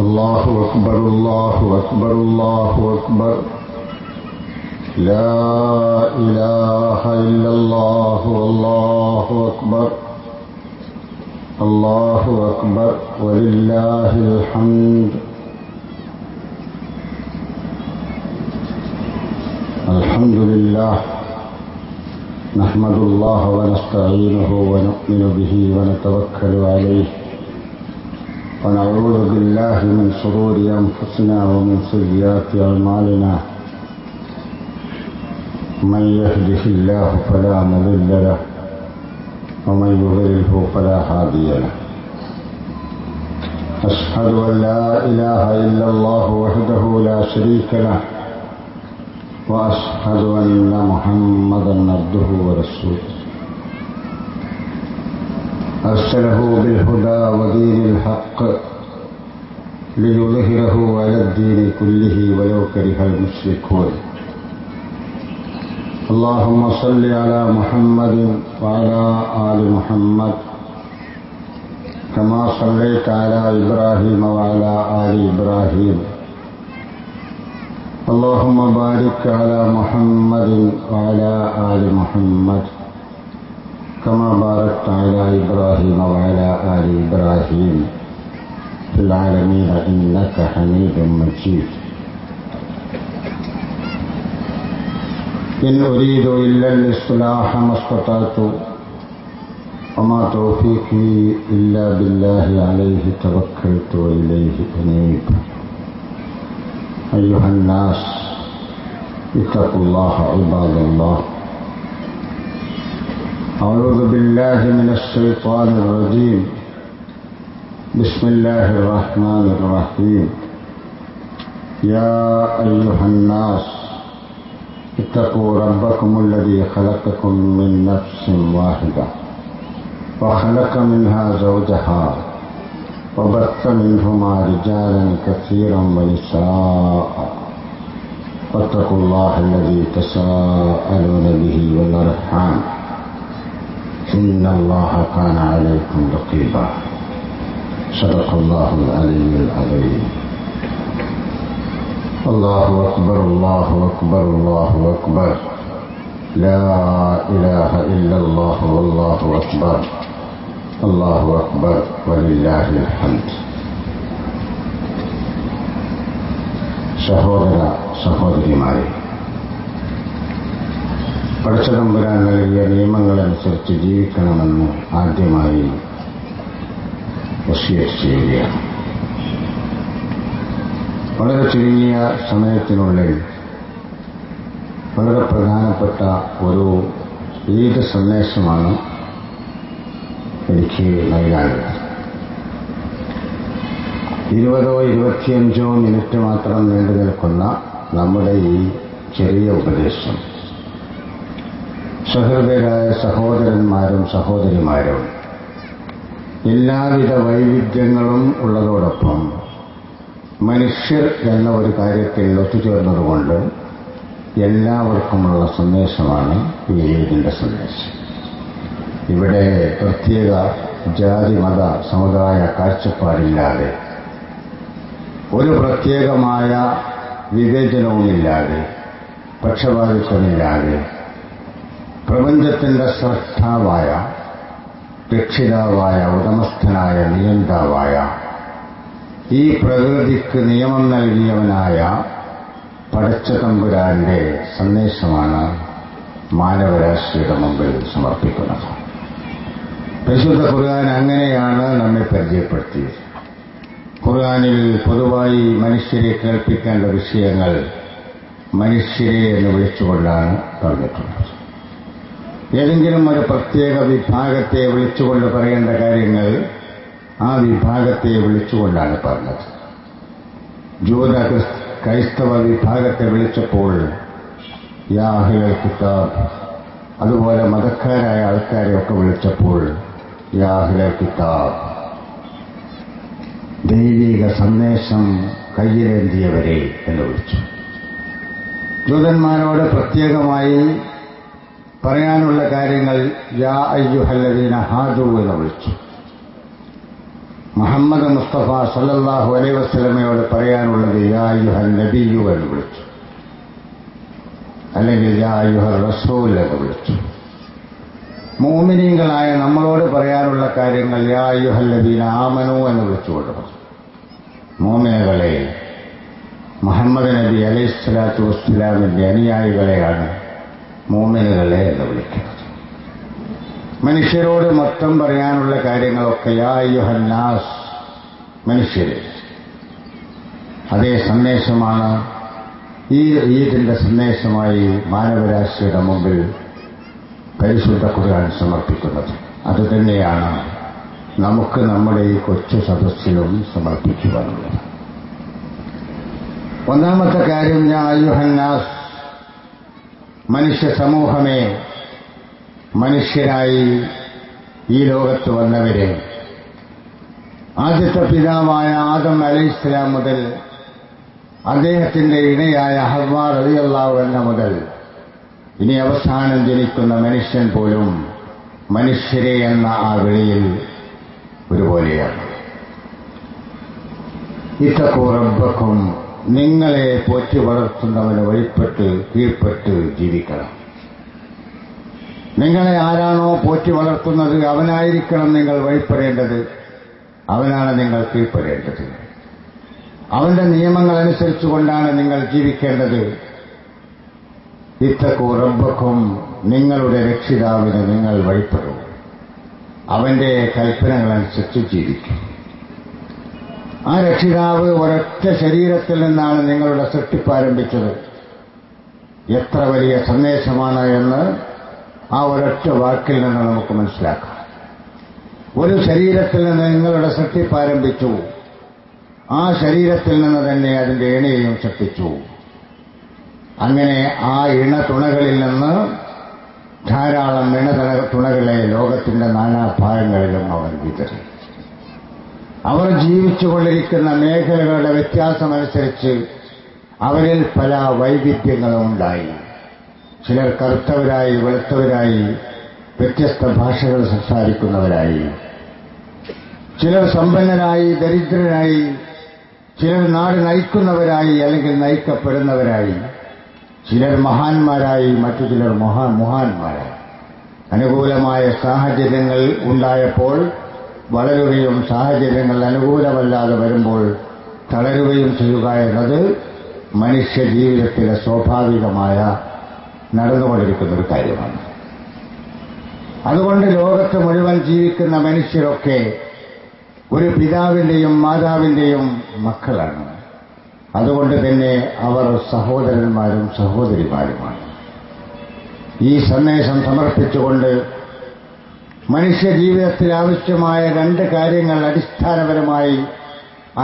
അല്ലാഹു അക്ബർ അല്ലാഹു അക്ബർ അല്ലാഹു അക്ബർ ലാ ഇലാഹ ഇല്ലല്ലാഹു അല്ലാഹു അക്ബർ അല്ലാഹു അക്ബർ വലില്ലാഹിൽ ഹംദ്. അൽഹംദുലില്ലാഹ് നഹ്മദുല്ലാഹ വനസ്തഈനുഹു വനുഅ്മിനു ബിഹി വനതവക്കലു അലൈഹി ونعوذ بالله من شرور أنفسنا ومن سيئات أعمالنا من يهده الله فلا مضل له ومن يضلله فلا هادي له. أشهد أن لا إله إلا الله وحده لا شريك له وأشهد أن محمدا عبده ورسوله أرسله بالهدى ودين الحق ليظهره على الدين كله ولو كره المشركون. اللهم صل على محمد وعلى آل محمد كما صليت على إبراهيم وعلى آل إبراهيم. اللهم بارك على محمد وعلى آل محمد كما باركت على إبراهيم وعلى آل إبراهيم في العالمين إنك حميد مجيد. إن أريد إلا الإصلاح ما استطعت وما توفيقي إلا بالله عليه توكلت وإليه أنيب. أيها الناس اتقوا الله عباد الله. أعوذ بالله من الشيطان الرجيم. بسم الله الرحمن الرحيم. يا أيها الناس اتقوا ربكم الذي خلقكم من نفس واحدة وخلق منها زوجها وبث منهما رجالا كثيرا ونساء واتقوا الله الذي تساءلون به والأرحام إن الله كان عليكم رقيبا. صدق الله العلي العظيم. الله أكبر الله أكبر الله أكبر لا إله إلا الله والله أكبر الله أكبر ولله الحمد. സഹോദര സഹോദരിമാരെ, പടച്ചതമ്പുരാൻ നൽകിയ നിയമങ്ങളനുസരിച്ച് ജീവിക്കണമെന്ന് ആദ്യമായി വസിയത്ത് ചെയ്യുകയാണ്. വളരെ ചുരുങ്ങിയ സമയത്തിനുള്ളിൽ വളരെ പ്രധാനപ്പെട്ട ഒരു ഈദ് സന്ദേശമാണ് എനിക്ക് നൽകാനുള്ളത്. 20-25 മിനിറ്റ് മാത്രം നീണ്ടു നിൽക്കുന്ന നമ്മുടെ ഈ ചെറിയ ഉപദേശം സഹൃദയരായ സഹോദരന്മാരും സഹോദരിമാരും എല്ലാവിധ വൈവിധ്യങ്ങളും ഉള്ളതോടൊപ്പം മനുഷ്യർ എന്ന ഒരു കാര്യത്തിൽ ഒത്തുചേർന്നതുകൊണ്ട് എല്ലാവർക്കുമുള്ള സന്ദേശമാണ് ഈ ഈദിന്റെ സന്ദേശം. ഇവിടെ പ്രത്യേക ജാതി മത സമുദായ കാഴ്ചപ്പാടില്ലാതെ, ഒരു പ്രത്യേകമായ വിവേചനവുമില്ലാതെ, പക്ഷപാതിത്വമില്ലാതെ പ്രപഞ്ചത്തിന്റെ സ്രഷ്ടാവായ, രക്ഷിതാവായ, ഉടമസ്ഥനായ, നിയന്താവായ, ഈ പ്രകൃതിക്ക് നിയമം നൽകിയവനായ പടച്ചതമ്പുരാന്റെ സന്ദേശമാണ് മാനവരാശിയുടെ മുമ്പിൽ സമർപ്പിക്കുന്നത്. പരിശുദ്ധ ഖുർആൻ അങ്ങനെയാണ് നമ്മെ പരിചയപ്പെടുത്തിയത്. ഖുർആനിൽ പൊതുവായി മനുഷ്യരെ കേൾപ്പിക്കേണ്ട വിഷയങ്ങൾ മനുഷ്യരെ എന്ന് വിളിച്ചുകൊണ്ടാണ് പറഞ്ഞിട്ടുള്ളത്. ഏതെങ്കിലും ഒരു പ്രത്യേക വിഭാഗത്തെ വിളിച്ചുകൊണ്ട് പറയേണ്ട കാര്യങ്ങൾ ആ വിഭാഗത്തെ വിളിച്ചുകൊണ്ടാണ് പറഞ്ഞത്. ജൂത ക്രൈസ്തവ വിഭാഗത്തെ വിളിച്ചപ്പോൾ യാ അഹ്ലൽ കിതാബ്, അതുപോലെ മതക്കാരായ ആൾക്കാരെയൊക്കെ വിളിച്ചപ്പോൾ യാ അഹ്ലൽ കിതാബ്, ദൈവിക സന്ദേശം കയ്യിലേന്തിയവരെ എന്ന് വിളിച്ചു. ജൂതന്മാരോട് പ്രത്യേകമായി പറയാനുള്ള കാര്യങ്ങൾ യാ അയ്യുഹല്ലദീന ഹാദു എന്ന് വിളിച്ചു. മുഹമ്മദ് മുസ്തഫ സല്ലല്ലാഹു അലൈഹി വസല്ലമയോട് പറയാനുള്ളത് യാ അയ്യുഹൻ നബിയ്യു എന്ന് വിളിച്ചു, അല്ലെങ്കിൽ യാ അയ്യുഹർ റസൂൽ എന്ന് വിളിച്ചു. മുഅ്മിനീങ്ങളായ നമ്മളോട് പറയാനുള്ള കാര്യങ്ങൾ യാ അയ്യുഹല്ലദീന ആമനൂ എന്ന് വിളിച്ചുകൊണ്ട് പറഞ്ഞു. മുഅ്മിനുകളെ, മുഹമ്മദ് നബി അലൈഹിസ്സലാത്തു വസ്സലാമിന്റെ അനുയായികളെയാണ് മുഅ്മിനുകളെ എന്ന് വിളിക്കുന്നത്. മനുഷ്യരോട് മൊത്തം പറയാനുള്ള കാര്യങ്ങളൊക്കെ യാ അയ്യുഹന്നാസ്, മനുഷ്യരെ. അതേ സന്ദേശമാണ് ഈ ഈദിന്റെ സന്ദേശമായി മാനവരാശിയുടെ മുമ്പിൽ പരിശുദ്ധ ഖുർആൻ സമർപ്പിക്കുന്നത്. അതുതന്നെയാണ് നമുക്ക് നമ്മുടെ ഈ കൊച്ചു സദസ്സിലും സമർപ്പിക്കുവാനുള്ളത്. ഒന്നാമത്തെ കാര്യം യാ അയ്യുഹന്നാസ്, മനുഷ്യ സമൂഹമേ, മനുഷ്യരായി ഈ ലോകത്ത് വന്നവരെ, ആദ്യത്തെ പിതാവായ ആദം അലൈഹിസ്സലാം മുതൽ അദ്ദേഹത്തിന്റെ ഇണയായ ഹവ്വ റളിയല്ലാഹു അൻഹ മുതൽ ഇനി അവസാനം ജനിക്കുന്ന മനുഷ്യൻ പോലും മനുഷ്യരെ എന്ന ആ വിളിയിൽ ഒരുപോലെയാണ്. ഇത്തഖൂ റബ്ബക്കും, നിങ്ങളെ പോറ്റി വളർത്തുന്നവന് വഴിപ്പെട്ട് കീഴ്പ്പെട്ട് ജീവിക്കണം. നിങ്ങളെ ആരാണോ പോറ്റി വളർത്തുന്നത് അവനായിരിക്കണം നിങ്ങൾ വഴിപ്പെടേണ്ടത്, അവനാണ് നിങ്ങൾ കീഴ്പ്പെടേണ്ടത്. അവന്റെ നിയമങ്ങൾ അനുസരിച്ചുകൊണ്ടാണ് നിങ്ങൾ ജീവിക്കേണ്ടത്. ഇത്തഖൂ റബ്ബക്കും, നിങ്ങളുടെ രക്ഷിതാവിന് നിങ്ങൾ വഴിപ്പെടും, അവന്റെ കൽപ്പനകളനുസരിച്ച് ജീവിക്കും. ആ രക്ഷിതാവ് ഒരൊറ്റ ശരീരത്തിൽ നിന്നാണ് നിങ്ങളുടെ സൃഷ്ടിപ്പ് ആരംഭിച്ചത്. എത്ര വലിയ സന്ദേശമാണ് എന്ന് ആ ഒരൊറ്റ വാക്കിൽ നിന്ന് നമുക്ക് മനസ്സിലാക്കാം. ഒരു ശരീരത്തിൽ നിന്ന് നിങ്ങളുടെ സൃഷ്ടിപ്പ് ആരംഭിച്ചു, ആ ശരീരത്തിൽ നിന്ന് തന്നെ അതിന്റെ ഇണയെയും സൃഷ്ടിച്ചു. അങ്ങനെ ആ ഇണതുണകളിൽ നിന്ന് ധാരാളം ഇണതുണകളെ ലോകത്തിന്റെ നാനാഭാഗങ്ങളിലും അവൻ വിതറി. അവർ ജീവിച്ചുകൊണ്ടിരിക്കുന്ന മേഖലകളുടെ വ്യത്യാസമനുസരിച്ച് അവരിൽ പല വൈവിധ്യങ്ങളും ഉണ്ടായി. ചിലർ കറുത്തവരായി, വെളുത്തവരായി, വ്യത്യസ്ത ഭാഷകൾ സംസാരിക്കുന്നവരായി, ചിലർ സമ്പന്നരായി, ദരിദ്രരായി, ചിലർ നാട് നയിക്കുന്നവരായി അല്ലെങ്കിൽ നയിക്കപ്പെടുന്നവരായി, ചിലർ മഹാന്മാരായി, മറ്റു ചിലർ മുഹാന്മാരായി. അനുകൂലമായ സാഹചര്യങ്ങൾ ഉണ്ടായപ്പോൾ വളരുകയും സാഹചര്യങ്ങൾ അനുകൂലമല്ലാതെ വരുമ്പോൾ തളരുകയും ചെയ്യുക എന്നത് മനുഷ്യ ജീവിതത്തിലെ സ്വാഭാവികമായ നടന്നുകൊണ്ടിരിക്കുന്ന ഒരു കാര്യമാണ്. അതുകൊണ്ട് ലോകത്ത് മുഴുവൻ ജീവിക്കുന്ന മനുഷ്യരൊക്കെ ഒരു പിതാവിന്റെയും മാതാവിന്റെയും മക്കളാണ്. അതുകൊണ്ട് തന്നെ അവർ സഹോദരന്മാരും സഹോദരിമാരുമാണ്. ഈ സന്ദേശം സമർപ്പിച്ചുകൊണ്ട് മനുഷ്യ ജീവിതത്തിൽ ആവശ്യമായ രണ്ട് കാര്യങ്ങൾ അടിസ്ഥാനപരമായി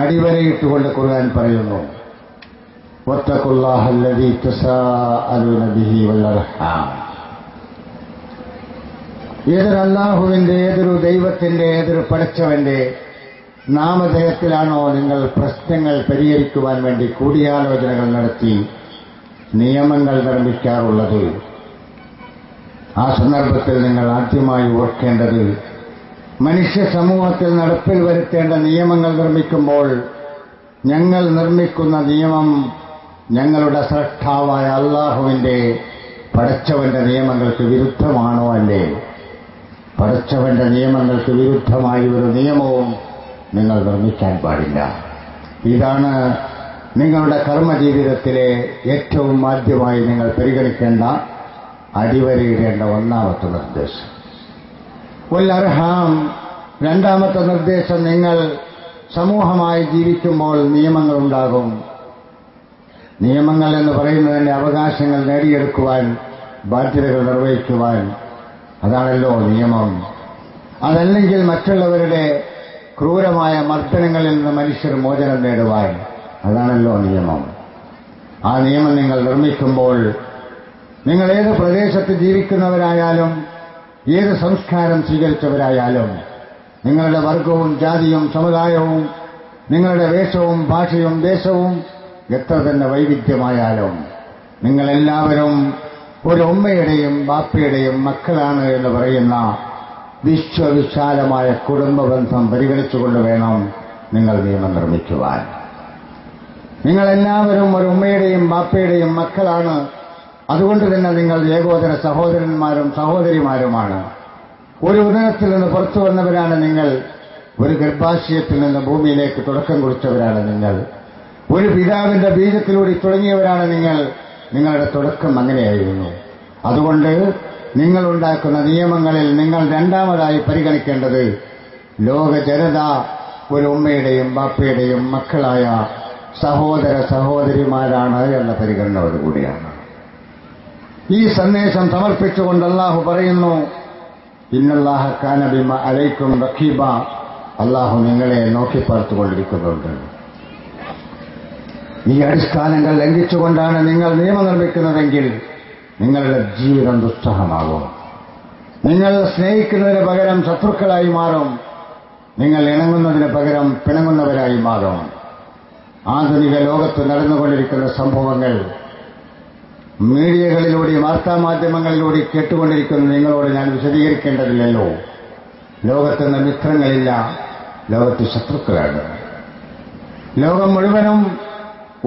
അടിവരയിട്ടുകൊണ്ട് ഖുർആൻ പറയുന്നു. വത്തഖുല്ലാഹല്ലദീ തസാഅലൂന ബിഹി വൽ അർഹാം. ഏതൊരു അല്ലാഹുവിന്റെ, ഏതൊരു ദൈവത്തിന്റെ, ഏതൊരു പടച്ചവന്റെ നാമധേയത്തിലാണോ നിങ്ങൾ പ്രശ്നങ്ങൾ പരിഹരിക്കുവാൻ വേണ്ടി കൂടിയാലോചനകൾ നടത്തി നിയമങ്ങൾ നിർമ്മിക്കാറുള്ളത്, ആ സന്ദർഭത്തിൽ നിങ്ങൾ ആദ്യമായി ഓർക്കേണ്ടത് മനുഷ്യ സമൂഹത്തിൽ നടപ്പിൽ വരുത്തേണ്ട നിയമങ്ങൾ നിർമ്മിക്കുമ്പോൾ ഞങ്ങൾ നിർമ്മിക്കുന്ന നിയമം ഞങ്ങളുടെ സ്രഷ്ടാവായ അല്ലാഹുവിന്റെ, പടച്ചവന്റെ നിയമങ്ങൾക്ക് വിരുദ്ധമാണോ അല്ലേ? പടച്ചവന്റെ നിയമങ്ങൾക്ക് വിരുദ്ധമായി ഒരു നിയമവും നിങ്ങൾ നിർമ്മിക്കാൻ പാടില്ല. ഇതാണ് നിങ്ങളുടെ കർമ്മജീവിതത്തിലെ ഏറ്റവും ആദ്യമായി നിങ്ങൾ പരിഗണിക്കേണ്ട, അടിവരയിടേണ്ട ഒന്നാമത്തെ നിർദ്ദേശം. വൽ അർഹാം, രണ്ടാമത്തെ നിർദ്ദേശം, നിങ്ങൾ സമൂഹമായി ജീവിക്കുമ്പോൾ നിയമങ്ങളുണ്ടാകും. നിയമങ്ങൾ എന്ന് പറയുന്നതിന്റെ അവകാശങ്ങൾ നേടിയെടുക്കുവാൻ, ബാധ്യതകൾ നിർവഹിക്കുവാൻ, അതാണല്ലോ നിയമം. അതല്ലെങ്കിൽ മറ്റുള്ളവരുടെ ക്രൂരമായ മർദ്ദനങ്ങളിൽ നിന്ന് മനുഷ്യർ മോചനം നേടുവാൻ, അതാണല്ലോ നിയമം. ആ നിയമം നിങ്ങൾ നിർമ്മിക്കുമ്പോൾ നിങ്ങൾ ഏത് പ്രദേശത്ത് ജീവിക്കുന്നവരായാലും, ഏത് സംസ്കാരം സ്വീകരിച്ചവരായാലും, നിങ്ങളുടെ വർഗവും ജാതിയും സമുദായവും നിങ്ങളുടെ വേഷവും ഭാഷയും ദേശവും എത്ര തന്നെ വൈവിധ്യമായാലും നിങ്ങളെല്ലാവരും ഒരു ഉമ്മയുടെയും ബാപ്പയുടെയും മക്കളാണ് എന്ന് പറയുന്ന വിശ്വവിശാലമായ കുടുംബബന്ധം പരിഗണിച്ചുകൊണ്ട് വേണം നിങ്ങൾ നിയമം നിർമ്മിക്കുവാൻ. നിങ്ങളെല്ലാവരും ഒരു ഉമ്മയുടെയും ബാപ്പയുടെയും മക്കളാണ്. അതുകൊണ്ട് തന്നെ നിങ്ങൾ ഏകോദര സഹോദരന്മാരും സഹോദരിമാരുമാണ്. ഒരു ഉദരത്തിൽ നിന്ന് പുറത്തു വന്നവരാണ് നിങ്ങൾ. ഒരു ഗർഭാശയത്തിൽ നിന്ന് ഭൂമിയിലേക്ക് തുടക്കം കുറിച്ചവരാണ് നിങ്ങൾ. ഒരു പിതാവിന്റെ ബീജത്തിലൂടെ തുടങ്ങിയവരാണ് നിങ്ങൾ. നിങ്ങളുടെ തുടക്കം അങ്ങനെയായിരുന്നു. അതുകൊണ്ട് നിങ്ങളുണ്ടാക്കുന്ന നിയമങ്ങളിൽ നിങ്ങൾ രണ്ടാമതായി പരിഗണിക്കേണ്ടത് ലോക ജനത ഒരു ഉമ്മയുടെയും ബാപ്പയുടെയും മക്കളായ സഹോദര സഹോദരിമാരാണ് എന്ന പരിഗണനയോടുകൂടിയാണ്. ഈ സന്ദേശം സമർപ്പിച്ചുകൊണ്ട് അല്ലാഹു പറയുന്നു, ഇന്നല്ലാഹ കാന ബിമാ അലൈക്കും റഖീബ. അല്ലാഹു നിങ്ങളെ നോക്കിപ്പാർത്തുകൊണ്ടിരിക്കുന്നുണ്ട്. ഈ അടിസ്ഥാനങ്ങൾ ലംഘിച്ചുകൊണ്ടാണ് നിങ്ങൾ നിയമം നിർമ്മിക്കുന്നതെങ്കിൽ നിങ്ങളുടെ ജീവിതം ദുസ്സഹമാകും. നിങ്ങൾ സ്നേഹിക്കുന്നതിന് പകരം ശത്രുക്കളായി മാറും. നിങ്ങൾ ഇണങ്ങുന്നതിന് പകരം പിണങ്ങുന്നവരായി മാറും. ആധുനിക ലോകത്ത് നടന്നുകൊണ്ടിരിക്കുന്ന സംഭവങ്ങൾ മീഡിയകളിലൂടെ വാർത്താമാധ്യമങ്ങളിലൂടെ കേട്ടുകൊണ്ടിരിക്കുന്ന നിങ്ങളോട് ഞാൻ വിശദീകരിക്കേണ്ടതില്ലല്ലോ. ലോകത്തുനിന്ന് മിത്രങ്ങളില്ല, ലോകത്ത് ശത്രുക്കളാണ്. ലോകം മുഴുവനും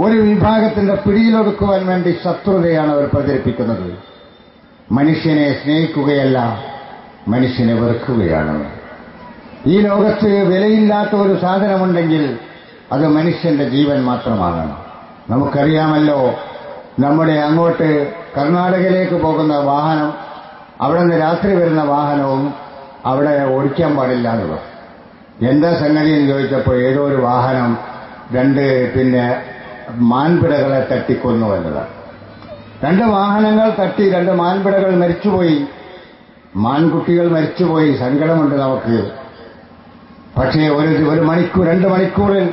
ഒരു വിഭാഗത്തിന്റെ പിടിയിലൊതുക്കുവാൻ വേണ്ടി ശത്രുതയാണ് അവർ പ്രചരിപ്പിക്കുന്നത്. മനുഷ്യനെ സ്നേഹിക്കുകയല്ല, മനുഷ്യനെ വെറുക്കുകയാണ്. ഈ ലോകത്ത് വിലയില്ലാത്ത ഒരു സാധനമുണ്ടെങ്കിൽ അത് മനുഷ്യന്റെ ജീവൻ മാത്രമാണ്. നമുക്കറിയാമല്ലോ, നമ്മുടെ അങ്ങോട്ട് കർണാടകയിലേക്ക് പോകുന്ന വാഹനം, അവിടെ നിന്ന് രാത്രി വരുന്ന വാഹനവും അവിടെ ഓടിക്കാൻ പാടില്ല എന്നുള്ളത്. എന്താ സംഗതി എന്ന് ചോദിച്ചപ്പോൾ ഏതോ ഒരു വാഹനം രണ്ട് മാൻപിടകളെ തട്ടിക്കൊന്നു എന്നതാണ്. രണ്ട് വാഹനങ്ങൾ തട്ടി, രണ്ട് മാൻപിടകൾ മരിച്ചുപോയി, മാൻകുട്ടികൾ മരിച്ചുപോയി. സങ്കടമുണ്ട് നമുക്ക്. പക്ഷേ ഒരു മണിക്കൂർ 2 മണിക്കൂറിൽ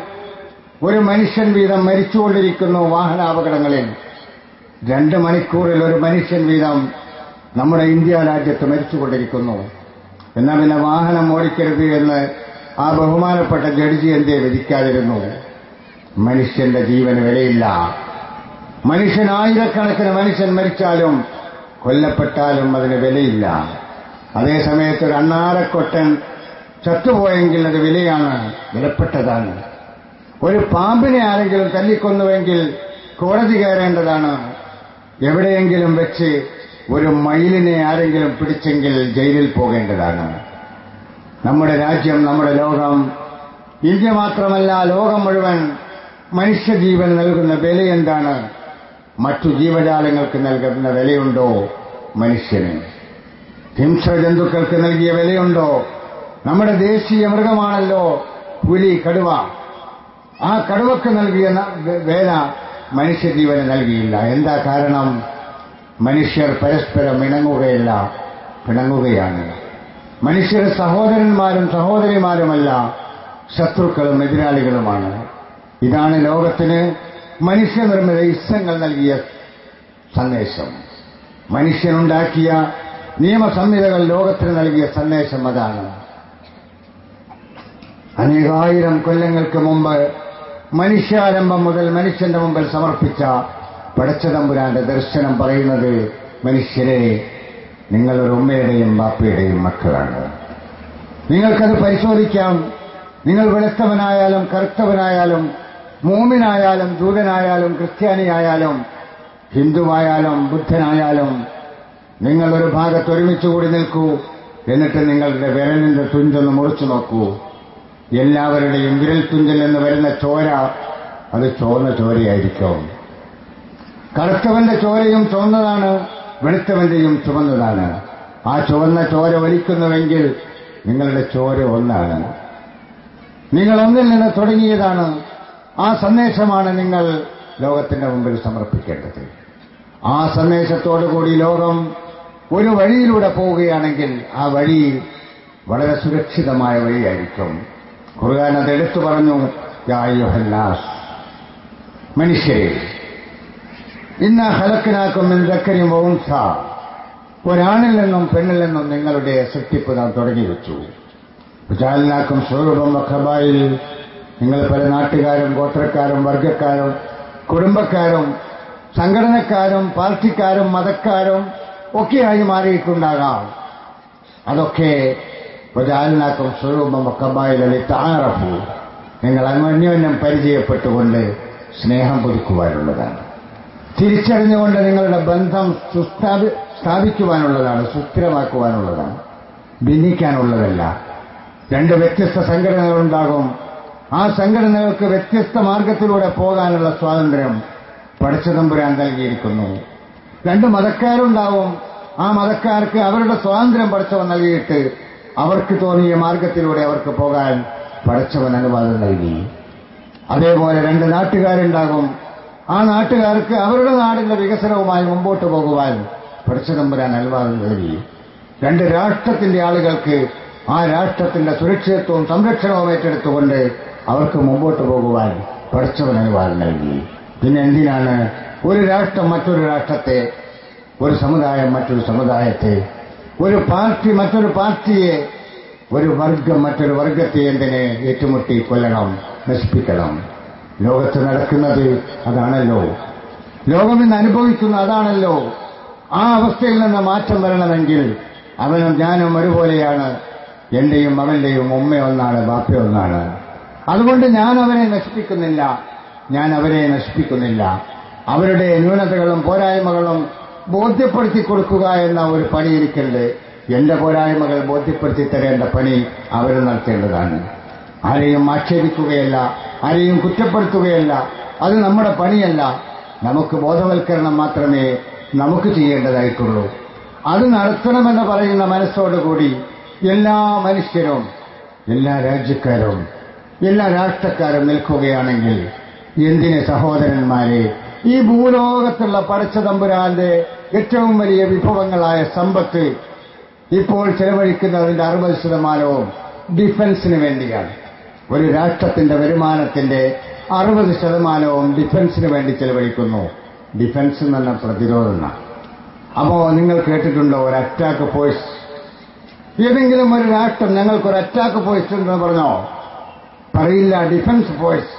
ഒരു മനുഷ്യൻ വീതം മരിച്ചുകൊണ്ടിരിക്കുന്നു വാഹനാപകടങ്ങളിൽ. 2 മണിക്കൂറിൽ ഒരു മനുഷ്യൻ വീതം നമ്മുടെ ഇന്ത്യ രാജ്യത്ത് മരിച്ചുകൊണ്ടിരിക്കുന്നു. എന്നാൽ പിന്നെ വാഹനം ഓടിക്കരുത് എന്ന് ആ ബഹുമാനപ്പെട്ട ജഡ്ജി എന്തേ വിധിക്കാതിരുന്നു? മനുഷ്യന്റെ ജീവന് വിലയില്ല. മനുഷ്യൻ ആയിരക്കണക്കിന് മനുഷ്യൻ മരിച്ചാലും കൊല്ലപ്പെട്ടാലും അതിന് വിലയില്ല. അതേസമയത്ത് ഒരു അണ്ണാരക്കൊട്ടൻ ചത്തുപോയെങ്കിൽ അത് വിലയാണ്, വിലപ്പെട്ടതാണ്. ഒരു പാമ്പിനെ ആരെങ്കിലും തല്ലിക്കൊന്നുവെങ്കിൽ കോടതി കയറേണ്ടതാണ്. എവിടെയെങ്കിലും വെച്ച് ഒരു മയിലിനെ ആരെങ്കിലും പിടിച്ചെങ്കിൽ ജയിലിൽ പോകേണ്ടതാണ്. നമ്മുടെ രാജ്യം, നമ്മുടെ ലോകം, ഇന്ത്യ മാത്രമല്ല ലോകം മുഴുവൻ മനുഷ്യജീവൻ നൽകുന്ന വിലയെന്താണ്? മറ്റു ജീവജാലങ്ങൾക്ക് നൽകുന്ന വിലയുണ്ടോ മനുഷ്യന്? ഹിംസ്രജന്തുക്കൾക്ക് നൽകിയ വിലയുണ്ടോ? നമ്മുടെ ദേശീയ മൃഗമാണല്ലോ പുലി, കടുവ. ആ കടുവക്ക് നൽകിയ വേല മനുഷ്യജീവന് നൽകിയില്ല. എന്താ കാരണം? മനുഷ്യർ പരസ്പരം ഇണങ്ങുകയല്ല, പിണങ്ങുകയാണ്. മനുഷ്യർ സഹോദരന്മാരും സഹോദരിമാരുമല്ല, ശത്രുക്കളും എതിരാളികളുമാണ്. ഇതാണ് ലോകത്തിന് മനുഷ്യനിർമ്മിത ഇസ്സങ്ങൾ നൽകിയ സന്ദേശം. മനുഷ്യനുണ്ടാക്കിയ നിയമസംഹിതകൾ ലോകത്തിന് നൽകിയ സന്ദേശം അതാണ്. അനേകായിരം കൊല്ലങ്ങൾക്ക് മുമ്പ് മനുഷ്യാരംഭം മുതൽ മനുഷ്യന്റെ മുമ്പിൽ സമർപ്പിച്ച പടച്ചതമ്പുരാന്റെ ദർശനം പറയുന്നത്, മനുഷ്യരെ, നിങ്ങളൊരു ഉമ്മയുടെയും ബാപ്പയുടെയും മക്കളാണ്. നിങ്ങൾക്കത് പരിശോധിക്കാം. നിങ്ങൾ വെളുത്തവനായാലും കറുത്തവനായാലും മൂമിനായാലും ജൂതനായാലും ക്രിസ്ത്യാനിയായാലും ഹിന്ദുവായാലും ബുദ്ധനായാലും നിങ്ങളൊരു ഭാഗത്ത് ഒരുമിച്ചുകൂടി നിൽക്കൂ. എന്നിട്ട് നിങ്ങളുടെ വിരലിന്റെ തുഞ്ചൊന്ന് മുറിച്ചു നോക്കൂ. എല്ലാവരുടെയും വിരൽ തുഞ്ചിൽ നിന്ന് വരുന്ന ചോര അത് ചുവന്ന ചോരയായിരിക്കും. കറുത്തവന്റെ ചോരയും ചുവന്നതാണ്, വെളുത്തവന്റെയും ചുവന്നതാണ്. ആ ചുവന്ന ചോര ഒലിക്കുന്നുവെങ്കിൽ നിങ്ങളുടെ ചോര ഒന്നാണ്. നിങ്ങൾ ഒന്നിൽ നിന്ന് തുടങ്ങിയതാണ്. ആ സന്ദേശമാണ് നിങ്ങൾ ലോകത്തിന്റെ മുമ്പിൽ സമർപ്പിക്കേണ്ടത്. ആ സന്ദേശത്തോടുകൂടി ലോകം ഒരു വഴിയിലൂടെ പോവുകയാണെങ്കിൽ ആ വഴി വളരെ സുരക്ഷിതമായ വഴിയായിരിക്കും. ഖുർആൻ അത് എടുത്തു പറഞ്ഞു, യാ അയ്യുഹന്നാസ്, മനുഷ്യരെ, ഇന്നാ ഖലഖനാകും മിൻ ദക്കരിൻ വ ഉൻസ, ഒരാണിൽ നിന്നും പെണ്ണിൽ നിന്നും നിങ്ങളുടെ സൃഷ്ടിപ്പ് നാം തുടങ്ങി വെച്ചു. ജഅൽനാകും ശുഊബൻ വ ഖബായിൽ, നിങ്ങൾ പല നാട്ടുകാരും ഗോത്രക്കാരും വർഗക്കാരും കുടുംബക്കാരും സംഘടനക്കാരും പാർട്ടിക്കാരും മതക്കാരും ഒക്കെയായി മാറിയിട്ടുണ്ടാകാം. അതൊക്കെ വജഅൽനാകും ശുഊബൻ വഖബായില ലിതആറഫു, നിങ്ങൾ അന്യോന്യം പരിചയപ്പെട്ടുകൊണ്ട് സ്നേഹം പുതുക്കുവാനുള്ളതാണ്. തിരിച്ചറിഞ്ഞുകൊണ്ട് നിങ്ങളുടെ ബന്ധം സ്ഥാപിക്കുവാനുള്ളതാണ്, സുസ്ഥിരമാക്കുവാനുള്ളതാണ്, ഭിന്നിക്കാനുള്ളതല്ല. രണ്ട് വ്യത്യസ്ത സംഘടനകളുണ്ടാകും. ആ സംഘടനകൾക്ക് വ്യത്യസ്ത മാർഗത്തിലൂടെ പോകാനുള്ള സ്വാതന്ത്ര്യം പടച്ചതമ്പുരാൻ നൽകിയിരിക്കുന്നു. രണ്ട് മതക്കാരുണ്ടാവും. ആ മതക്കാർക്ക് അവരുടെ സ്വാതന്ത്ര്യം പടച്ചവൻ നൽകിയിട്ട് അവർക്ക് തോന്നിയ മാർഗത്തിലൂടെ അവർക്ക് പോകാൻ പടച്ചവൻ അനുവാദം നൽകി. അതേപോലെ രണ്ട് നാട്ടുകാരുണ്ടാകും. ആ നാട്ടുകാർക്ക് അവരുടെ നാടിന്റെ വികസനവുമായി മുമ്പോട്ട് പോകുവാൻ പടച്ചതമ്പുരാൻ അനുവാദം നൽകി. രണ്ട് രാഷ്ട്രത്തിന്റെ ആളുകൾക്ക് ആ രാഷ്ട്രത്തിന്റെ സുരക്ഷിതത്വവും സംരക്ഷണവും ഏറ്റെടുത്തുകൊണ്ട് അവർക്ക് മുമ്പോട്ട് പോകുവാൻ പടച്ചവൻ അനുവാദം നൽകി. പിന്നെ എന്തിനാണ് ഒരു രാഷ്ട്രം മറ്റൊരു രാഷ്ട്രത്തെ, ഒരു സമുദായം മറ്റൊരു സമുദായത്തെ, ഒരു പാർട്ടി മറ്റൊരു പാർട്ടിയെ, ഒരു വർഗം മറ്റൊരു വർഗത്തെ എന്തിനെ ഏറ്റുമുട്ടി കൊല്ലണം, നശിപ്പിക്കണം? ലോകത്ത് നടക്കുന്നത് അതാണല്ലോ. ലോകം ഇന്ന് അനുഭവിക്കുന്ന അതാണല്ലോ. ആ അവസ്ഥയിൽ നിന്ന് മാറ്റം വരണമെങ്കിൽ അവനും ഞാനും ഒരുപോലെയാണ്. എന്റെയും അവന്റെയും ഉമ്മ ഒന്നാണ്, ബാപ്പ ഒന്നാണ്. അതുകൊണ്ട് ഞാൻ അവരെ നശിപ്പിക്കുന്നില്ല. അവരുടെ ന്യൂനതകളും പോരായ്മകളും ബോധ്യപ്പെടുത്തി കൊടുക്കുക എന്ന ഒരു പണി എനിക്കുണ്ട്. എന്റെ പോരായ്മകൾ ബോധ്യപ്പെടുത്തി തരേണ്ട പണി അവർ നടത്തേണ്ടതാണ്. ആരെയും ആക്ഷേപിക്കുകയല്ല, ആരെയും കുറ്റപ്പെടുത്തുകയല്ല. അത് നമ്മുടെ പണിയല്ല. നമുക്ക് ബോധവൽക്കരണം മാത്രമേ നമുക്ക് ചെയ്യേണ്ടതായിട്ടുള്ളൂ. അത് നടത്തണമെന്ന് പറയുന്ന മനസ്സോടുകൂടി എല്ലാ മനുഷ്യരും, എല്ലാ രാജ്യക്കാരും, എല്ലാ രാഷ്ട്രക്കാരും നിൽക്കുകയാണെങ്കിൽ എന്തിന് സഹോദരന്മാരെ, ഈ ഭൂലോകത്തുള്ള പടച്ചതമ്പുരാന്റെ ഏറ്റവും വലിയ വിഭവങ്ങളായ സമ്പത്ത് ഇപ്പോൾ ചെലവഴിക്കുന്നതിന്റെ 60% ഡിഫൻസിന് വേണ്ടിയാണ്. ഒരു രാഷ്ട്രത്തിന്റെ വരുമാനത്തിന്റെ 60% ഡിഫൻസിന് വേണ്ടി ചെലവഴിക്കുന്നു. ഡിഫൻസ് എന്ന് പറഞ്ഞ പ്രതിരോധം. അപ്പോ നിങ്ങൾ കേട്ടിട്ടുണ്ടോ ഒരു അറ്റാക്ക് ഫോഴ്സ്? ഏതെങ്കിലും ഒരു രാഷ്ട്രം ഞങ്ങൾക്കൊരു അറ്റാക്ക് ഫോഴ്സ് എന്ന് പറഞ്ഞോ? പറയില്ല. Defence force.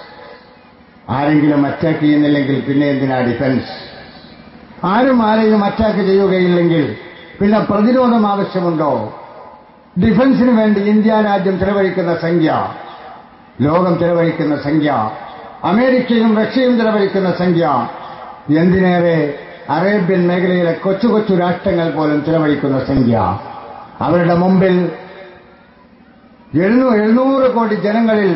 ആരെങ്കിലും അറ്റാക്ക് ചെയ്യുന്നില്ലെങ്കിൽ പിന്നെ എന്തിനാ ഡിഫൻസ്? ആരും ആരെയും അറ്റാക്ക് ചെയ്യുകയില്ലെങ്കിൽ പിന്നെ പ്രതിരോധം ആവശ്യമുണ്ടോ? ഡിഫൻസിന് വേണ്ടി ഇന്ത്യ രാജ്യം ചെലവഴിക്കുന്ന സംഖ്യ, ലോകം ചെലവഴിക്കുന്ന സംഖ്യ, അമേരിക്കയും റഷ്യയും ചെലവഴിക്കുന്ന സംഖ്യ, എന്തിനേറെ അറേബ്യൻ മേഖലയിലെ കൊച്ചു കൊച്ചു രാഷ്ട്രങ്ങൾ പോലും ചെലവഴിക്കുന്ന സംഖ്യ. അവരുടെ മുമ്പിൽ 700 കോടി ജനങ്ങളിൽ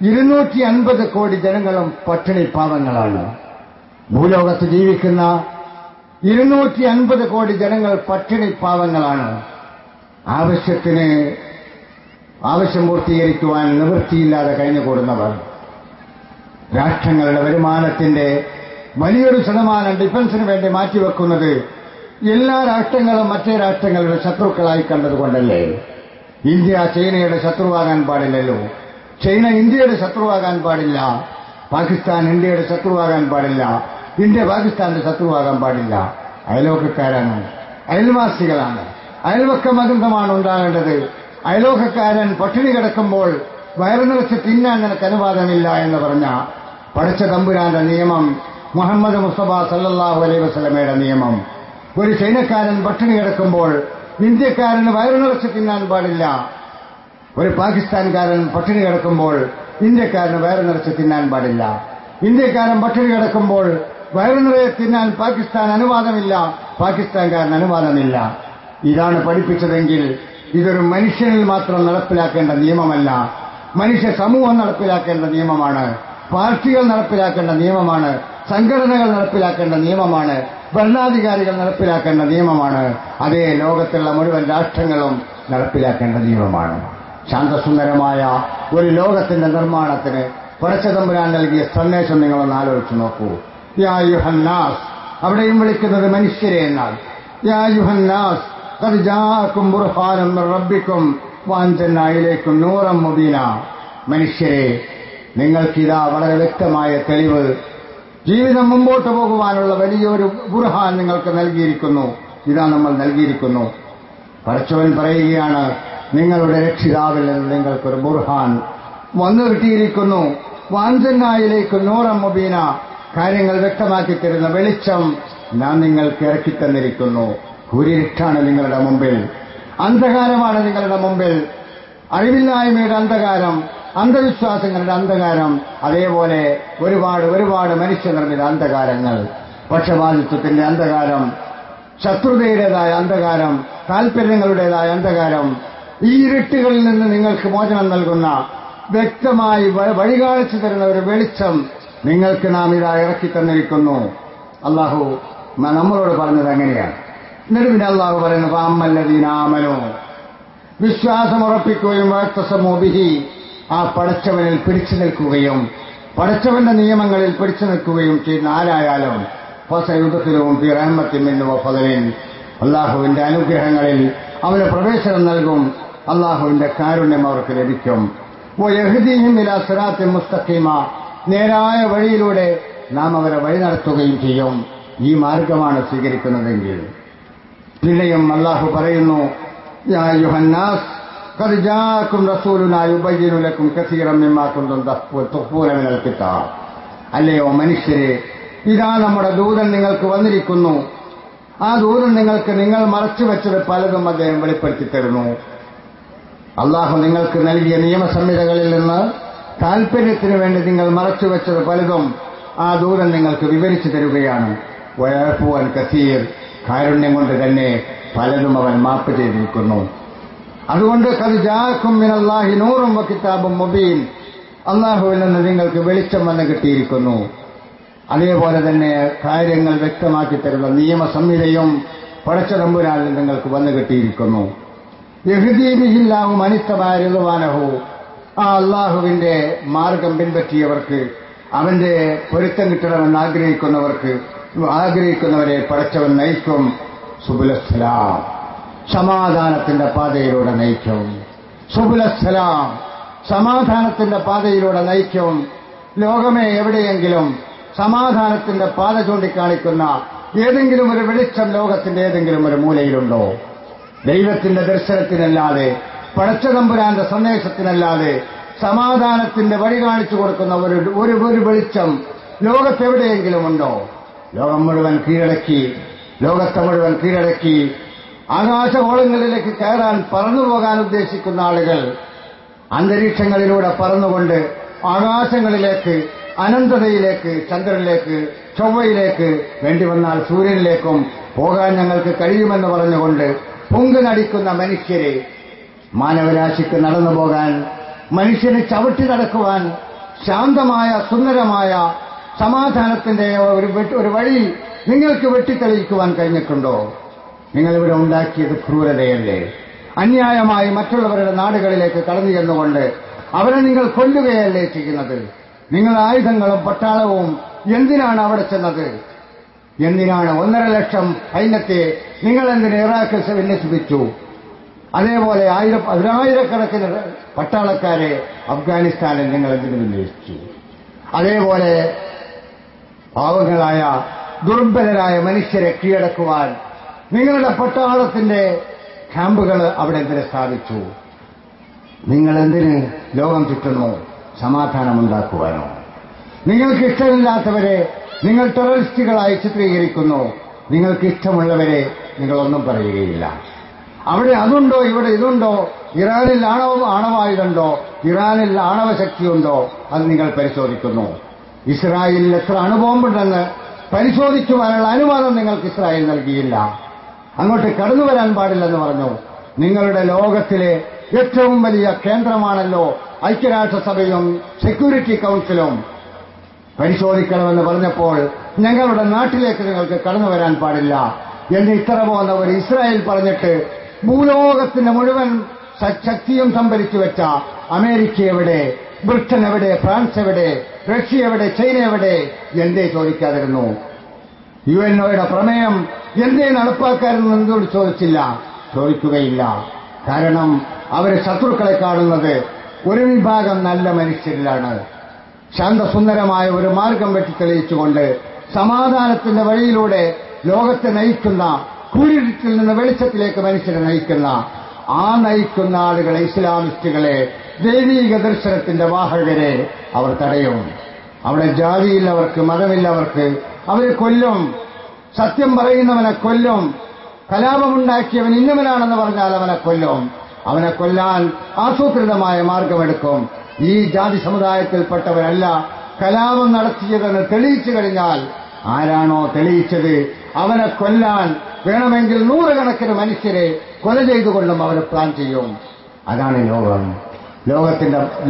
250 കോടി ജനങ്ങളും പട്ടിണി പാവങ്ങളാണ്. ഭൂലോകത്ത് ജീവിക്കുന്ന 250 കോടി ജനങ്ങൾ പട്ടിണി പാവങ്ങളാണ്. ആവശ്യം പൂർത്തീകരിക്കുവാൻ നിവൃത്തിയില്ലാതെ കഴിഞ്ഞുകൂടുന്നവർ. രാഷ്ട്രങ്ങളുടെ വരുമാനത്തിന്റെ വലിയൊരു ശതമാനം ഡിഫൻസിന് വേണ്ടി മാറ്റിവെക്കുന്നത് എല്ലാ രാഷ്ട്രങ്ങളും മറ്റേ രാഷ്ട്രങ്ങളുടെ ശത്രുക്കളായി കണ്ടതുകൊണ്ടല്ലേ? ഇന്ത്യ ചൈനയുടെ ശത്രുവാകാൻ പാടില്ലല്ലോ. ചൈന ഇന്ത്യയുടെ ശത്രുവാകാൻ പാടില്ല. പാകിസ്ഥാൻ ഇന്ത്യയുടെ ശത്രുവാകാൻ പാടില്ല. ഇന്ത്യ പാകിസ്ഥാന്റെ ശത്രുവാകാൻ പാടില്ല. അയലോക്കക്കാരാണ്, അയൽവാസികളാണ്. അയൽവക്കമകന്ധമാണ് ഉണ്ടാകേണ്ടത്. അയലോക്കക്കാരൻ പട്ടിണി കിടക്കുമ്പോൾ വയറു നിറച്ച് തിന്നാൻ നിനക്ക് അനുവാദമില്ല എന്ന് പറഞ്ഞ പടച്ച തമ്പുരാന്റെ നിയമം, മുഹമ്മദ് മുസ്തഫ സല്ലല്ലാഹു അലൈഹി വസല്ലമയുടെ നിയമം. ഒരു ചൈനക്കാരൻ പട്ടിണി കിടക്കുമ്പോൾ ഇന്ത്യക്കാരന് വയറു നിറച്ച് തിന്നാൻ പാടില്ല. ഒരു പാകിസ്ഥാൻകാരൻ പട്ടിണി കിടക്കുമ്പോൾ ഇന്ത്യക്കാരന് വയറു നിറച്ച് തിന്നാൻ പാടില്ല. ഇന്ത്യക്കാരൻ പട്ടിണി കിടക്കുമ്പോൾ വയറു നിറയെ തിന്നാൻ പാകിസ്ഥാൻ അനുവാദമില്ല, പാകിസ്ഥാൻകാരന് അനുവാദമില്ല. ഇതാണ് പഠിപ്പിച്ചതെങ്കിൽ ഇതൊരു മനുഷ്യനിൽ മാത്രം നടപ്പിലാക്കേണ്ട നിയമമല്ല, മനുഷ്യ സമൂഹം നടപ്പിലാക്കേണ്ട നിയമമാണ്. പാർട്ടികൾ നടപ്പിലാക്കേണ്ട നിയമമാണ്. സംഘടനകൾ നടപ്പിലാക്കേണ്ട നിയമമാണ്. ഭരണാധികാരികൾ നടപ്പിലാക്കേണ്ട നിയമമാണ്. അതേ ലോകത്തുള്ള മുഴുവൻ രാഷ്ട്രങ്ങളും നടപ്പിലാക്കേണ്ട നിയമമാണ്. ശാന്തസുന്ദരമായ ഒരു ലോകത്തിന്റെ നിർമ്മാണത്തിന് പടച്ചതമ്പുരാൻ നൽകിയ സന്ദേശം നിങ്ങളൊന്ന് ആലോചിച്ചു നോക്കൂ. യാ യുഹന്നാസ്, അവിടെയും വിളിക്കുന്നത് മനുഷ്യരെ എന്നാൽ. യാ യുഹന്നാസ് ഖദ് ജാഅകും ബുർഹാനും മിർ റബ്ബിക്കും വഅൻസൽനാ ഇലൈക്കും നൂറൻ മുബീന. മനുഷ്യരെ, നിങ്ങൾക്കിതാ വളരെ വ്യക്തമായ തെളിവ്, ജീവിതം മുമ്പോട്ട് പോകുവാനുള്ള വലിയൊരു ബുർഹാൻ നിങ്ങൾക്ക് നൽകിയിരിക്കുന്നു. ഇതാ നമ്മൾ നൽകിയിരിക്കുന്നു. പടച്ചവൻ പറയുകയാണ്, നിങ്ങളുടെ രക്ഷിതാവിൽ നിന്ന് നിങ്ങൾക്കൊരു ബുർഹാൻ വന്നു കിട്ടിയിരിക്കുന്നു. വഅൻസൽനായിലേക്ക് നൂറൻ മുബീന, കാര്യങ്ങൾ വ്യക്തമാക്കി തരുന്ന വെളിച്ചം ഞാൻ നിങ്ങൾക്ക് ഇറക്കിത്തന്നിരിക്കുന്നു. കുരിരുട്ടാണ് നിങ്ങളുടെ മുമ്പിൽ, അന്ധകാരമാണ് നിങ്ങളുടെ മുമ്പിൽ. അറിവില്ലായ്മയുടെ അന്ധകാരം, അന്ധവിശ്വാസങ്ങളുടെ അന്ധകാരം, അതേപോലെ ഒരുപാട് മനുഷ്യനിർമ്മിത അന്ധകാരങ്ങൾ, പക്ഷപാതിത്വത്തിന്റെ അന്ധകാരം, ശത്രുതയുടേതായ അന്ധകാരം, താൽപര്യങ്ങളുടേതായ അന്ധകാരം. ഈ ഇരുട്ടുകളിൽ നിന്ന് നിങ്ങൾക്ക് മോചനം നൽകുന്ന, വ്യക്തമായി വഴികാണിച്ചു തരുന്ന ഒരു വെളിച്ചം നിങ്ങൾക്ക് നാം ഇതാ ഇറക്കി തന്നിരിക്കുന്നു. അള്ളാഹു നമ്മളോട് പറഞ്ഞത് അങ്ങനെയാണ്. എന്നിട്ട് പിന്നെ അള്ളാഹു പറയുന്നു, ഫഅമ്മല്ലദീനാമനൂ, വിശ്വാസമുറപ്പിക്കുകയും വഅതസമൂബിഹി, ആ പടച്ചവനിൽ പിടിച്ചു നിൽക്കുകയും പടച്ചവന്റെ നിയമങ്ങളിൽ പിടിച്ചു നിൽക്കുകയും ചെയ്യുന്ന ആരായാലും ഫസയുദ്ഖിലുഹും ഫീ റഹ്മത്തിൻ മിൻഹു വഫളലിൻ, അള്ളാഹുവിന്റെ അനുഗ്രഹങ്ങളിൽ അവന് പ്രവേശനം നൽകും, അള്ളാഹുവിന്റെ കാരുണ്യം അവർക്ക് ലഭിക്കും. വയഹ്ദീഹിം ഇലാ സിറാത്തിൻ മുസ്തഖീമ, നേരായ വഴിയിലൂടെ നാം അവരെ വഴി നടത്തുകയും ചെയ്യും, ഈ മാർഗമാണ് സ്വീകരിക്കുന്നതെങ്കിൽ. പിന്നെയും അള്ളാഹു പറയുന്നു, യാ അയ്യുഹന്നാസ് ഖദ് ജാഅക്കും റസൂലുനാ യുബയ്യിനു ലക്കും കസീറൻ മിമ്മാ കുന്തും തുഖ്ഫൂന മിനൽ കിതാബ്. അല്ലയോ മനുഷ്യരെ, ഇതാ നമ്മുടെ ദൂതൻ നിങ്ങൾക്ക് വന്നിരിക്കുന്നു. ആ ദൂതൻ നിങ്ങൾക്ക് നിങ്ങൾ മറച്ചുവെച്ചത് പലതും അദ്ദേഹം വെളിപ്പെടുത്തി തരുന്നു. അള്ളാഹു നിങ്ങൾക്ക് നൽകിയ നിയമസംഹിതകളിൽ നിന്ന് താൽപര്യത്തിനു വേണ്ടി നിങ്ങൾ മറച്ചുവെച്ചത് പലതും ആ ദൂതൻ നിങ്ങൾക്ക് വിവരിച്ചു തരുകയാണ്. വയഅഫു അൻ കസീർ, കാരുണ്യം കൊണ്ട് തന്നെ പലതും അവൻ മാപ്പ് ചെയ്തിരിക്കുന്നു. അതുകൊണ്ട് ഖദ് ജാഅക്കും മിനല്ലാഹി നൂറും വകിതാബും മുബീൻ, അള്ളാഹുവിൽ നിന്ന് നിങ്ങൾക്ക് വെളിച്ചം വന്ന് കിട്ടിയിരിക്കുന്നു. അതേപോലെ തന്നെ കാര്യങ്ങൾ വ്യക്തമാക്കി തരുന്ന നിയമസംഹിതയും പടച്ച തമ്പുരാനിൽ നിങ്ങൾക്ക് വന്നു കിട്ടിയിരിക്കുന്നു. യഹ്ദീ ബിഹില്ലാഹു മൻ ഇത്തബഅ റിദ്വാനഹു, ആ അള്ളാഹുവിന്റെ മാർഗം പിൻപറ്റിയവർക്ക്, അവന്റെ പൊരുത്തം കിട്ടണമെന്ന് ആഗ്രഹിക്കുന്നവരെ പടച്ചവൻ നയിക്കും. സുബുലസ്സലാം, സമാധാനത്തിന്റെ പാതയിലൂടെ നയിക്കും. സുബുലസ്സലാം, സമാധാനത്തിന്റെ പാതയിലൂടെ നയിക്കും. ലോകമേ എവിടെയെങ്കിലും സമാധാനത്തിന്റെ പാത ചൂണ്ടിക്കാണിക്കുന്ന ഏതെങ്കിലും ഒരു വെളിച്ചം ലോകത്തിന്റെ ഏതെങ്കിലും ഒരു മൂലയിലുണ്ടോ? ദൈവത്തിന്റെ ദർശനത്തിനല്ലാതെ, പടച്ചതമ്പുരാന്റെ സന്ദേശത്തിനല്ലാതെ സമാധാനത്തിന്റെ വഴി കാണിച്ചു കൊടുക്കുന്ന ഒരു വെളിച്ചം ലോകത്തെവിടെയെങ്കിലും ഉണ്ടോ? ലോകത്തെ മുഴുവൻ കീഴടക്കി ആകാശഗോളങ്ങളിലേക്ക് കയറാൻ പറന്നുപോകാൻ ഉദ്ദേശിക്കുന്ന ആളുകൾ അന്തരീക്ഷങ്ങളിലൂടെ പറന്നുകൊണ്ട് ആകാശങ്ങളിലേക്ക്, അനന്തതയിലേക്ക്, ചന്ദ്രനിലേക്ക്, ചൊവ്വയിലേക്ക്, വേണ്ടി വന്നാൽ സൂര്യനിലേക്കും പോകാൻ ഞങ്ങൾക്ക് കഴിയുമെന്ന് പറഞ്ഞുകൊണ്ട് പൊങ്കുനടിക്കുന്ന മനുഷ്യരെ, മാനവരാശിക്ക് നടന്നു പോകാൻ, മനുഷ്യന് ചവിട്ടി നടക്കുവാൻ ശാന്തമായ സുന്ദരമായ സമാധാനത്തിന്റെ ഒരു വഴി നിങ്ങൾക്ക് വെട്ടിത്തെളിയിക്കുവാൻ കഴിഞ്ഞിട്ടുണ്ടോ? നിങ്ങളിവിടെ ഉണ്ടാക്കിയത് ക്രൂരതയല്ലേ? അന്യായമായി മറ്റുള്ളവരുടെ നാടുകളിലേക്ക് കടന്നു ചെന്നുകൊണ്ട് അവരെ നിങ്ങൾ കൊല്ലുകയല്ലേ ചെയ്യുന്നത്? നിങ്ങൾ ആയുധങ്ങളും പട്ടാളവും എന്തിനാണ് അവിടെ ചെന്നത്? എന്തിനാണ് 1.5 ലക്ഷം സൈന്യത്തെ നിങ്ങൾ എന്തിന് ഇറാഖിൽ വിന്യസിപ്പിച്ചു? അതേപോലെ ആയിരക്കണക്കിന് പട്ടാളക്കാരെ അഫ്ഗാനിസ്ഥാനിൽ നിങ്ങൾ എന്തിനു വിന്യസിച്ചു? അതേപോലെ പാവങ്ങളായ ദുർബലരായ മനുഷ്യരെ കീഴടക്കുവാൻ നിങ്ങളുടെ പട്ടാളത്തിന്റെ ക്യാമ്പുകൾ അവിടെ എന്തിനെ സ്ഥാപിച്ചു? നിങ്ങൾ എന്തിന് ലോകം ചുറ്റുന്നു? സമാധാനമുണ്ടാക്കുവാനോ? നിങ്ങൾക്ക് ഇഷ്ടമില്ലാത്തവരെ നിങ്ങൾ ടെററിസ്റ്റുകളായി ചിത്രീകരിക്കുന്നു. നിങ്ങൾക്ക് ഇഷ്ടമുള്ളവരെ നിങ്ങളൊന്നും പറയുകയില്ല. അവിടെ അതുണ്ടോ, ഇവിടെ ഇതുണ്ടോ, ഇറാനിൽ ആണവായുധമുണ്ടോ, ഇറാനിൽ ആണവശക്തിയുണ്ടോ, അത് നിങ്ങൾ പരിശോധിക്കുന്നു. ഇസ്രായേലിൽ എത്ര അണുബോംബുണ്ടെന്ന് പരിശോധിക്കുവാനുള്ള അനുവാദം നിങ്ങൾക്ക് ഇസ്രായേൽ നൽകിയില്ല. അങ്ങോട്ട് കടന്നു വരാൻ പാടില്ലെന്ന് പറഞ്ഞു. നിങ്ങളുടെ ലോകത്തിലെ ഏറ്റവും വലിയ കേന്ദ്രമാണല്ലോ ഐക്യരാഷ്ട്രസഭയും സെക്യൂരിറ്റി കൌൺസിലും. പരിശോധിക്കണമെന്ന് പറഞ്ഞപ്പോൾ ഞങ്ങളുടെ നാട്ടിലേക്ക് നിങ്ങൾക്ക് കടന്നു വരാൻ പാടില്ല എന്ന് ഇത്ര പോകുന്ന ഒരു ഇസ്രായേൽ പറഞ്ഞിട്ട് ഭൂലോകത്തിന്റെ മുഴുവൻ ശക്തിയും സംഭരിച്ചു വെച്ച അമേരിക്ക എവിടെ, ബ്രിട്ടൻ എവിടെ, ഫ്രാൻസ് എവിടെ, റഷ്യ എവിടെ, ചൈന എവിടെ എന്തേ ചോദിക്കാതിരുന്നു? യുഎൻഒയുടെ പ്രമേയം എന്തേ നടപ്പാക്കാരെന്ന് എന്തുകൊണ്ട് ചോദിക്കുകയില്ല. കാരണം അവർ ശത്രുക്കളെ കാണുന്നത് ഒരു വിഭാഗം നല്ല മനുഷ്യരിലാണ്. ശാന്തസുന്ദരമായ ഒരു മാർഗം വെട്ടിത്തെളിയിച്ചുകൊണ്ട് സമാധാനത്തിന്റെ വഴിയിലൂടെ ലോകത്തെ നയിക്കുന്ന, കൂരിരുട്ടിൽ നിന്ന് വെളിച്ചത്തിലേക്ക് മനുഷ്യരെ നയിക്കുന്ന ആളുകളെ, ഇസ്ലാമിസ്റ്റുകളെ, ദൈവീക ദർശനത്തിന്റെ വാഹകരെ അവർ തടയും. അവിടെ ജാതിയില്ലവർക്ക്, മതമില്ലവർക്ക്, അവരെ കൊല്ലും. സത്യം പറയുന്നവനെ കൊല്ലും. കലാപമുണ്ടാക്കിയവൻ ഇന്നവനാണെന്ന് പറഞ്ഞാൽ അവനെ കൊല്ലും. അവനെ കൊല്ലാൻ ആസൂത്രിതമായ മാർഗമെടുക്കും. ഈ ജാതി സമുദായത്തിൽപ്പെട്ടവരല്ല കലാപം നടത്തിയതെന്ന് തെളിയിച്ചു കഴിഞ്ഞാൽ ആരാണോ തെളിയിച്ചത് അവനെ കൊല്ലാൻ വേണമെങ്കിൽ നൂറുകണക്കിന് മനുഷ്യരെ കൊല ചെയ്തുകൊണ്ടും അവർ പ്ലാൻ ചെയ്യും. അതാണ്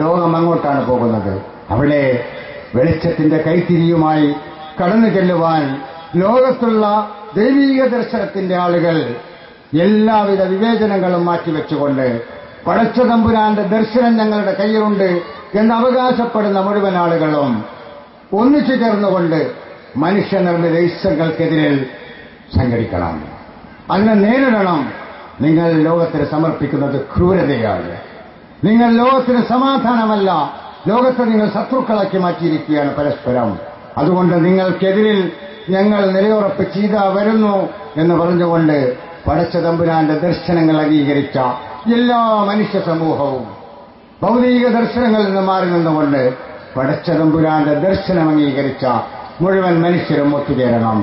ലോകം അങ്ങോട്ടാണ് പോകുന്നത്. അവിടെ വെളിച്ചത്തിന്റെ കൈത്തിരിയുമായി കടന്നു ചെല്ലുവാൻ ലോകത്തുള്ള ദൈവീക ദർശനത്തിന്റെ ആളുകൾ എല്ലാവിധ വിവേചനങ്ങളും മാറ്റിവെച്ചുകൊണ്ട് പടച്ച തമ്പുരാന്റെ ദർശനം ഞങ്ങളുടെ കയ്യിലുണ്ട് എന്ന് അവകാശപ്പെടുന്ന മുഴുവൻ ആളുകളും ഒന്നിച്ചു ചേർന്നുകൊണ്ട് മനുഷ്യനിർമ്മിത ഇച്ഛകൾക്കെതിരെ സംഘടിക്കണം. അതിനെ നേരിടണം. നിങ്ങൾ ലോകത്തിന് സമർപ്പിക്കുന്നത് ക്രൂരതയാണ്. നിങ്ങൾ ലോകത്തിന് സമാധാനമല്ല, ലോകത്തെ നിങ്ങൾ ശത്രുക്കളാക്കി മാറ്റിയിരിക്കുകയാണ് പരസ്പരം. അതുകൊണ്ട് നിങ്ങൾക്കെതിരിൽ ഞങ്ങൾ നിലയുറപ്പിച്ച് ഇതാ വരുന്നു എന്ന് പറഞ്ഞുകൊണ്ട് പടച്ച തമ്പുരാന്റെ ദർശനങ്ങൾ അംഗീകരിച്ച എല്ലാ മനുഷ്യ സമൂഹവും ഭൗതിക ദർശനങ്ങളിൽ നിന്ന് മാറി നിന്നുകൊണ്ട് പടച്ച തമ്പുരാന്റെ ദർശനം അംഗീകരിച്ച മുഴുവൻ മനുഷ്യരും ഒത്തുചേരണം.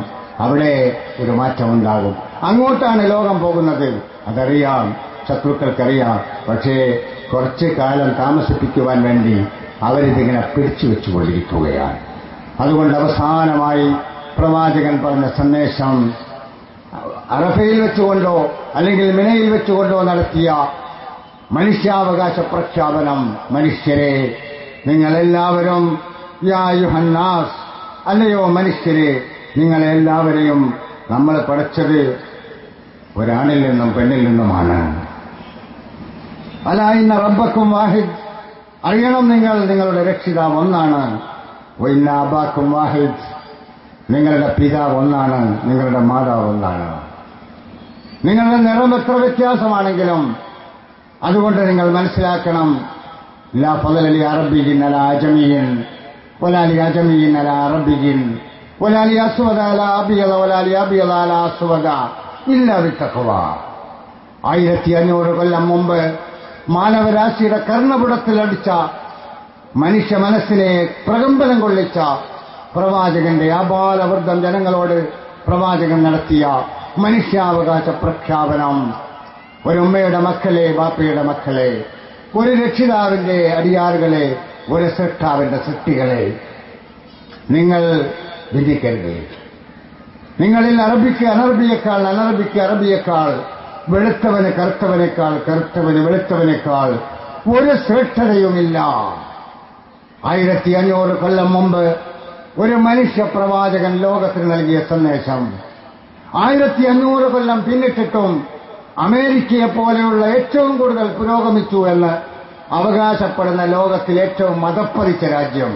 അവിടെ ഒരു മാറ്റമുണ്ടാകും. അങ്ങോട്ടാണ് ലോകം പോകുന്നത്. അതറിയാം, ശത്രുക്കൾക്കറിയാം. പക്ഷേ കുറച്ചു കാലം താമസിപ്പിക്കുവാൻ വേണ്ടി അവരിതിങ്ങനെ പിടിച്ചു വെച്ചുകൊണ്ടിരിക്കുകയാണ്. അതുകൊണ്ട് അവസാനമായി പ്രവാചകൻ പറഞ്ഞ സന്ദേശം അറഫയിൽ വെച്ചുകൊണ്ടോ അല്ലെങ്കിൽ മിനയിൽ വെച്ചുകൊണ്ടോ നടത്തിയ മനുഷ്യാവകാശ പ്രഖ്യാപനം, മനുഷ്യരെ നിങ്ങളെല്ലാവരും യാ അയ്യുഹന്നാസ്, അല്ലയോ മനുഷ്യരെ നിങ്ങളെല്ലാവരെയും നമ്മൾ പടച്ചത് ഒരാണിൽ നിന്നും പെണ്ണിൽ നിന്നുമാണ്. അലാ ഇന്ന റബ്ബക്കും വാഹിദ്, അറിയണം നിങ്ങൾ നിങ്ങളുടെ രക്ഷിതാവ് ഒന്നാണ്. വഇന്ന അബാക്കും വാഹിദ്, നിങ്ങളുടെ പിതാവ് ഒന്നാണ്, നിങ്ങളുടെ മാതാവ് ഒന്നാണ്. നിങ്ങളുടെ നിറം എത്ര വ്യത്യാസമാണെങ്കിലും അതുകൊണ്ട് നിങ്ങൾ മനസ്സിലാക്കണം, ലാ ഫളല ലി അറബിയിൻ അലാ അജമിയിൻ വലാ ലി അജമിയിൻ അലാ അറബിയിൻ വലാ ലി അസ്വദ അലാ അബിയദ വലാ ലി അബിയദ അലാ അസ്വദ ഇല്ലാ ബിത്തഖ്വ. 1500 കൊല്ലം മുമ്പ് മാനവരാശിയുടെ കർണപുടത്തിലടിച്ച മനുഷ്യ മനസ്സിനെ പ്രകമ്പനം കൊള്ളിച്ച പ്രവാചകന്റെ ആബാലവൃദ്ധം ജനങ്ങളോട് പ്രവാചകൻ നടത്തിയ മനുഷ്യാവകാശ പ്രഖ്യാപനം, ഒരുമ്മയുടെ മക്കളെ, ബാപ്പയുടെ മക്കളെ, ഒരു രക്ഷിതാവിന്റെ അടിയാറുകളെ, ഒരു സൃഷ്ടാവിന്റെ സൃഷ്ടികളെ, നിങ്ങൾ ഭിന്നിക്കരുത്. നിങ്ങളിൽ അറബിക്ക് അനറബിയേക്കാൾ, അനറബിക്ക് അറബിയേക്കാൾ, വെളുത്തവന് കറുത്തവനേക്കാൾ, കറുത്തവന് വെളുത്തവനേക്കാൾ ഒരു ശ്രേഷ്ഠതയുമില്ല. 1500 കൊല്ലം മുമ്പ് ഒരു മനുഷ്യ പ്രവാചകൻ ലോകത്തിന് നൽകിയ സന്ദേശം 1500 കൊല്ലം പിന്നിട്ടിട്ടും അമേരിക്കയെ പോലെയുള്ള ഏറ്റവും കൂടുതൽ പുരോഗമിച്ചു എന്ന് അവകാശപ്പെടുന്ന ലോകത്തിൽ ഏറ്റവും അതപ്പതിച്ച രാജ്യം,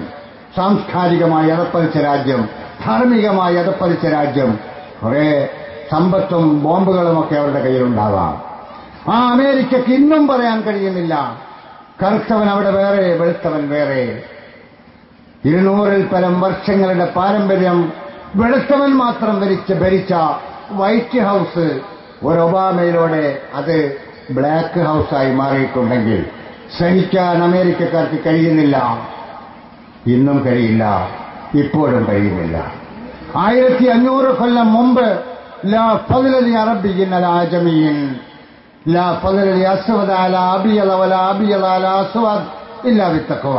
സാംസ്കാരികമായി അതപ്പതിച്ച രാജ്യം, ധാർമ്മികമായി അതപ്പതിച്ച രാജ്യം, കുറെ സമ്പത്തും ബോംബുകളുമൊക്കെ അവരുടെ കയ്യിലുണ്ടാവാം. ആ അമേരിക്കയ്ക്ക് ഇന്നും പറയാൻ കഴിയുന്നില്ല കറുത്തവൻ അവിടെ വേറെ, വെളുത്തവൻ വേറെ. 200-ൽ പരം വർഷങ്ങളുടെ പാരമ്പര്യം വെളുത്തവൻ മാത്രം ഭരിച്ച വൈറ്റ് ഹൌസ് ഒരു ഒബാമയിലൂടെ അത് ബ്ലാക്ക് ഹൌസായി മാറിയിട്ടുണ്ടെങ്കിൽ സഹിക്കാൻ അമേരിക്കക്കാർക്ക് കഴിയുന്നില്ല. ഇന്നും കഴിയില്ല, ഇപ്പോഴും കഴിയുന്നില്ല. 1500 കൊല്ലം മുമ്പ് ലാ ഫളല ലി അറബിയിൻ അലാ അജമിയിൻ ലാ ഫളല ലി അസ്വദ അലാ അബിയദ വലാ അബിയദ അലാ അസ്വദ് ഇല്ലാ ബിത്തഖ്വ.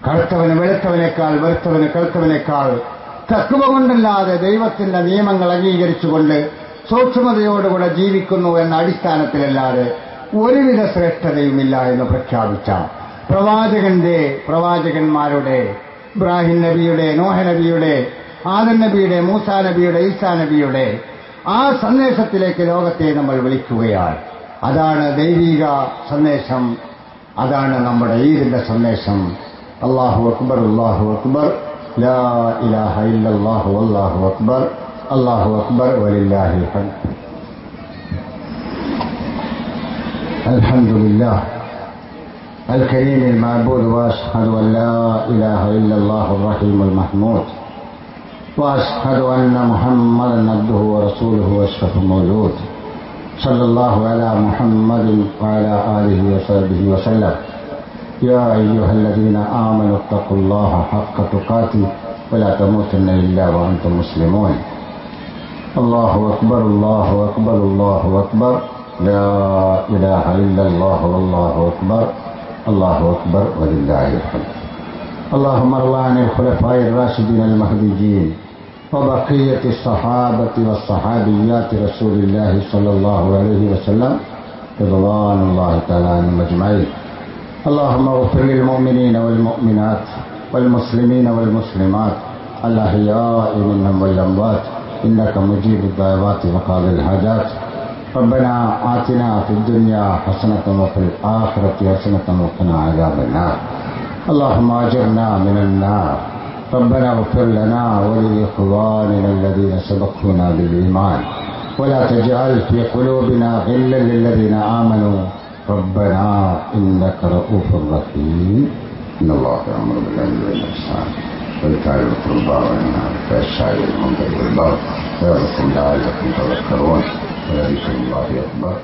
കറുത്തവന് വെളുത്തവനേക്കാൾ, വെളുത്തവന് കറുത്തവനേക്കാൾ തഖ്വ കൊണ്ടല്ലാതെ ദൈവത്തിന്റെ നിയമങ്ങൾ അംഗീകരിച്ചുകൊണ്ട് സൂക്ഷ്മതയോടുകൂടെ ജീവിക്കുന്നു എന്ന അടിസ്ഥാനത്തിലല്ലാതെ ഒരുവിധ ശ്രേഷ്ഠതയുമില്ല എന്ന് പ്രഖ്യാപിച്ച പ്രവാചകന്മാരുടെ ഇബ്രാഹിം നബിയുടെ, നോഹ നബിയുടെ, ആദം നബിയുടെ, മൂസാ നബിയുടെ, ഈസാ നബിയുടെ ആ സന്ദേശത്തിലേക്ക് ലോകത്തെ നമ്മൾ വിളിക്കുകയാണ്. അതാണ് ദൈവിക സന്ദേശം, അതാണ് നമ്മുടെ ഈദിന്റെ സന്ദേശം. അല്ലാഹു അക്ബർ, അല്ലാഹു അക്ബർ, ലാ ഇലാഹ ഇല്ലല്ലാഹു വല്ലാഹു അക്ബർ, അല്ലാഹു അക്ബർ വലില്ലാഹിൽ ഹംദ്. അൽഹംദുലില്ലാഹ് الكريم المعبود وأشهد أن لا إله إلا الله الرحيم المحمود وأشهد أن محمدا عبده ورسوله وأشرف المولود صلى الله على محمد وعلى آله وصحبه وسلم. يا أيها الذين آمنوا اتقوا الله حق تقاته ولا تموتن إلا وأنتم مسلمون. الله أكبر، الله أكبر، الله أكبر، لا إله إلا الله والله أكبر الله أكبر ولله الحمد. اللهم ارض عن الخلفاء الراشدين المهديين وبقية الصحابة والصحابيات رسول الله صلى الله عليه وسلم رضوان الله تعالى عنهم أجمعين. اللهم اغفر للمؤمنين والمؤمنات والمسلمين والمسلمات الأحياء منهم والأموات إنك مجيب الدعوات وقاضي الحاجات. ربنا آتنا في الدنيا حسنة وفي الآخرة حسنة وقنا عذاب النار. اللهم أجرنا من النار. ربنا اغفر لنا ولإخواننا الذين سبقونا بالإيمان ولا تجعل في قلوبنا غلا للذين آمنوا ربنا إنك رؤوف رحيم. إن الله يأمر بالعدل والإحسان وإيتاء ذي القربى وينهى عن الفحشاء والمنكر والبغي ويعظكم لعلكم تذكرون ولذكر الله أكبر.